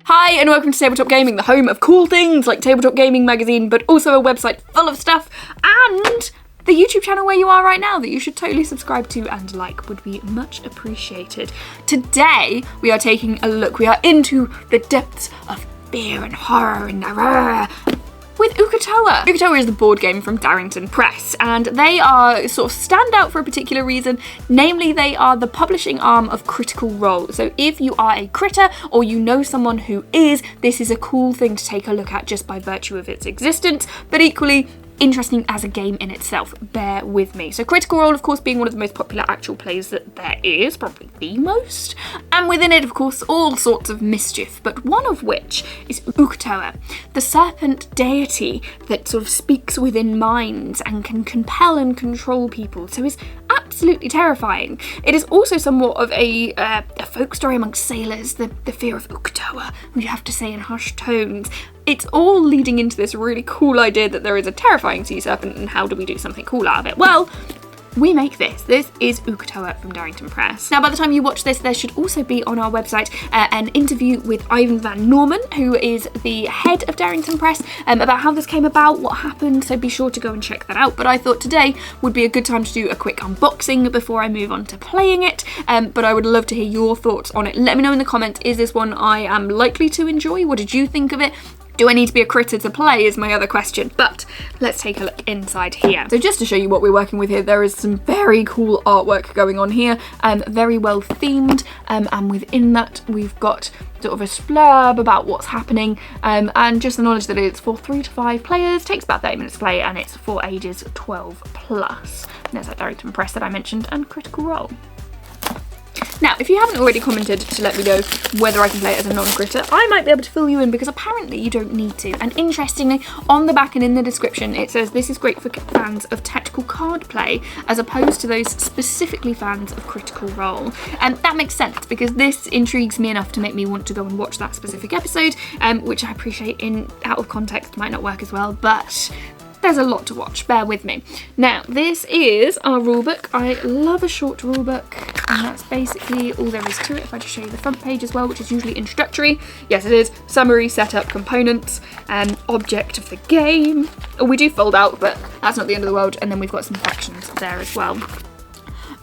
Hi and welcome to Tabletop Gaming, the home of cool things like Tabletop Gaming magazine, but also a website full of stuff, and the YouTube channel where you are right now that you should totally subscribe to and like would be much appreciated. Today we are taking a look, we are into the depths of fear and horror and with Uk'otoa. Uk'otoa is the board game from Darrington Press, and they are sort of stand out for a particular reason, namely they are the publishing arm of Critical Role. So if you are a critter or you know someone who is, this is a cool thing to take a look at just by virtue of its existence, but equally interesting as a game in itself. Bear with me. So Critical Role, of course, being one of the most popular actual plays that there is, probably the most, and within it, of course, all sorts of mischief, but one of which is Uk'otoa, the serpent deity that sort of speaks within minds and can compel and control people, so is absolutely terrifying. It is also somewhat of a folk story amongst sailors, the fear of Uk'otoa, which you have to say in hushed tones. It's all leading into this really cool idea that there is a terrifying sea serpent, and how do we do something cool out of it? Well, we make this. This is Uk'otoa from Darrington Press. Now, by the time you watch this, there should also be on our website an interview with Ivan Van Norman, who is the head of Darrington Press, about how this came about, what happened, so be sure to go and check that out. But I thought today would be a good time to do a quick unboxing before I move on to playing it, but I would love to hear your thoughts on it. Let me know in the comments, is this one I am likely to enjoy? What did you think of it? Do I need to be a critter to play is my other question, but let's take a look inside here. So just to show you what we're working with here, there is some very cool artwork going on here, very well themed, and within that we've got sort of a splurb about what's happening, and just the knowledge that it's for 3 to 5 players, takes about 30 minutes to play, and it's for ages 12 plus. And there's that Darrington Press that I mentioned, and Critical Role. Now, if you haven't already commented to let me know whether I can play it as a non-critter, I might be able to fill you in, because apparently you don't need to. And interestingly, on the back and in the description, it says this is great for fans of tactical card play, as opposed to those specifically fans of Critical Role. And that makes sense, because this intrigues me enough to make me want to go and watch that specific episode, which I appreciate in out of context might not work as well, but there's a lot to watch, bear with me. Now, this is our rulebook. I love a short rulebook, and that's basically all there is to it. If I just show you the front page as well, which is usually introductory. Yes, it is. Summary, setup, components, object of the game. Oh, we do fold out, but that's not the end of the world. And then we've got some factions there as well.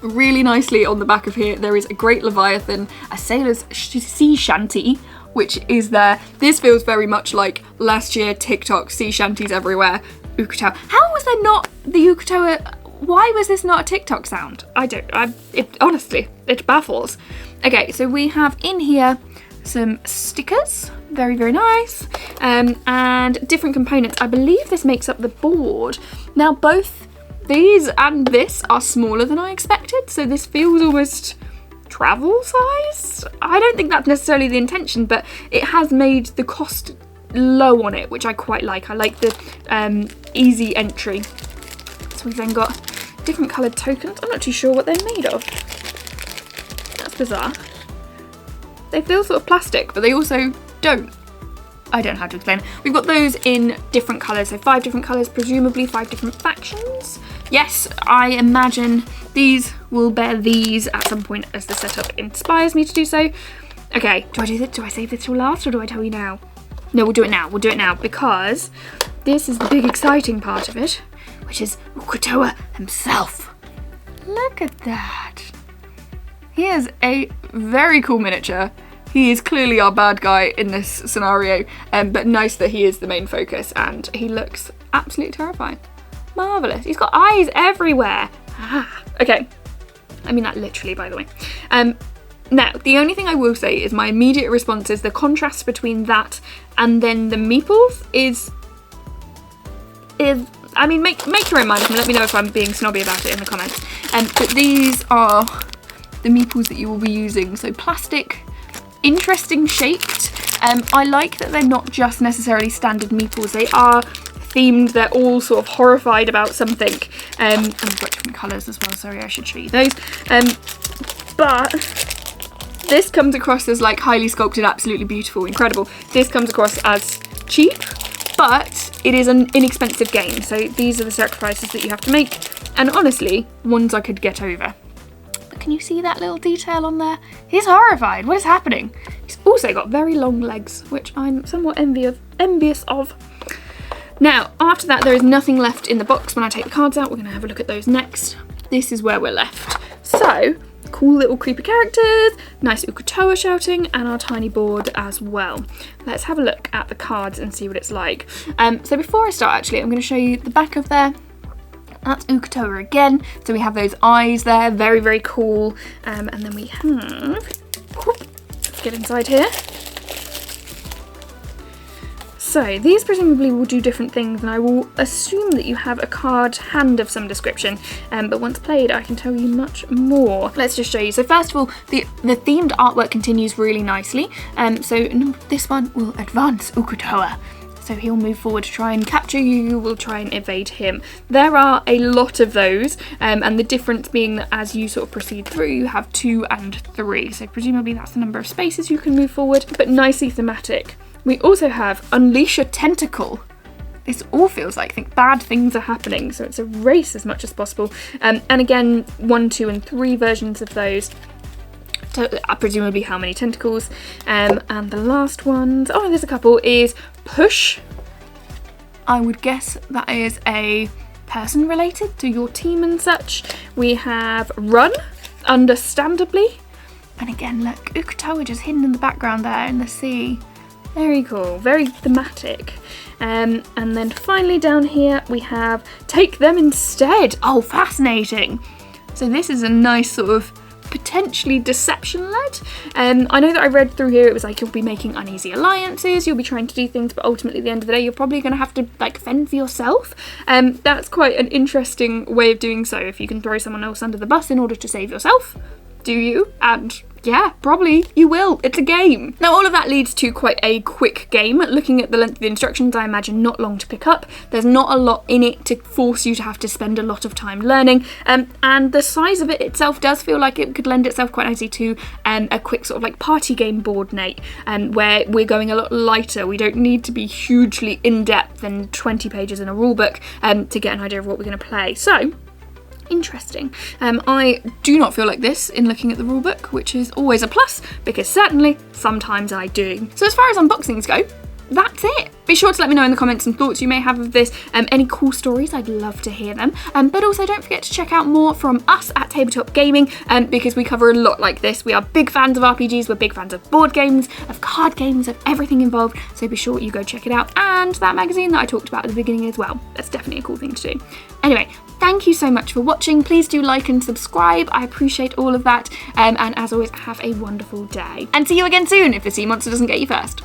Really nicely on the back of here, there is a great Leviathan, a sailor's sea shanty, which is there. This feels very much like last year TikTok sea shanties everywhere. Uk'otoa. How was there not the Uk'otoa? Why was this not a TikTok sound? Honestly, it baffles. Okay, so we have in here some stickers, very, very nice, and different components. I believe this makes up the board. Now, both these and this are smaller than I expected, so this feels almost travel size. I don't think that's necessarily the intention, but it has made the cost low on it, which I quite like. I like the easy entry. So we've then got different coloured tokens. I'm not too sure what they're made of. That's bizarre. They feel sort of plastic, but they also don't. I don't know how to explain it. We've got those in different colours, so 5 different colours, presumably 5 different factions. Yes, I imagine these will bear these at some point as the setup inspires me to do so. Okay, do I do this? Do I save this till last, or do I tell you now? No, we'll do it now. We'll do it now, because this is the big exciting part of it, which is Uk'otoa himself. Look at that. He is a very cool miniature. He is clearly our bad guy in this scenario, but nice that he is the main focus, and he looks absolutely terrifying. Marvellous. He's got eyes everywhere. Okay. I mean that literally, by the way. Now, the only thing I will say is my immediate response is the contrast between that and then the meeples is I mean, make your own mind and let me know if I'm being snobby about it in the comments. But these are the meeples that you will be using. So plastic, interesting shaped. I like that they're not just necessarily standard meeples. They are themed, they're all sort of horrified about something. And we've got different colours as well, sorry, I should show you those. But this comes across as like highly sculpted, absolutely beautiful, incredible. This comes across as cheap, but it is an inexpensive game. So these are the sacrifices that you have to make, and honestly, ones I could get over. Can you see that little detail on there? He's horrified. What is happening? He's also got very long legs, which I'm somewhat envious of. Now, after that, there is nothing left in the box. When I take the cards out, we're going to have a look at those next. This is where we're left. So, cool little creepy characters, nice Ukutoa shouting, and our tiny board as well. Let's have a look at the cards and see what it's like. So before I start, actually, I'm going to show you the back of there. That's Ukutoa again. So we have those eyes there, very, very cool. And then we have, let's get inside here. So these presumably will do different things, and I will assume that you have a card hand of some description, but once played I can tell you much more. Let's just show you. So first of all, the themed artwork continues really nicely. So this one will advance Ukutoa. So he'll move forward to try and capture you, you will try and evade him. There are a lot of those, and the difference being that as you sort of proceed through, you have 2 and 3. So presumably that's the number of spaces you can move forward, but nicely thematic. We also have Unleash a Tentacle. This all feels like bad things are happening, so it's a race as much as possible. And again, 1, 2 and 3 versions of those. So, presumably how many tentacles. And the last ones, oh, there's a couple, is Push. I would guess that is a person related to your team and such. We have Run, understandably. And again, look, Ukutoa just hidden in the background there in the sea. Very cool, very thematic. And then finally down here we have Take Them Instead. Oh, fascinating. So this is a nice sort of potentially deception-led. I know that I read through here, it was like you'll be making uneasy alliances, you'll be trying to do things, but ultimately at the end of the day you're probably going to have to fend for yourself. That's quite an interesting way of doing so. If you can throw someone else under the bus in order to save yourself, do you? And yeah, probably you will. It's a game. Now all of that leads to quite a quick game. Looking at the length of the instructions, I imagine not long to pick up. There's not a lot in it to force you to have to spend a lot of time learning. And the size of it itself does feel like it could lend itself quite nicely to a quick sort of party game board, Nate, where we're going a lot lighter. We don't need to be hugely in-depth and 20 pages in a rulebook to get an idea of what we're going to play. So, interesting. I do not feel like this in looking at the rulebook, which is always a plus, because certainly sometimes I do. So as far as unboxings go, that's it. Be sure to let me know in the comments some thoughts you may have of this, any cool stories, I'd love to hear them. But also don't forget to check out more from us at Tabletop Gaming, because we cover a lot like this. We are big fans of RPGs, we're big fans of board games, of card games, of everything involved, so be sure you go check it out. And that magazine that I talked about at the beginning as well. That's definitely a cool thing to do. Anyway, thank you so much for watching. Please do like and subscribe. I appreciate all of that. And as always, have a wonderful day. And see you again soon if the sea monster doesn't get you first.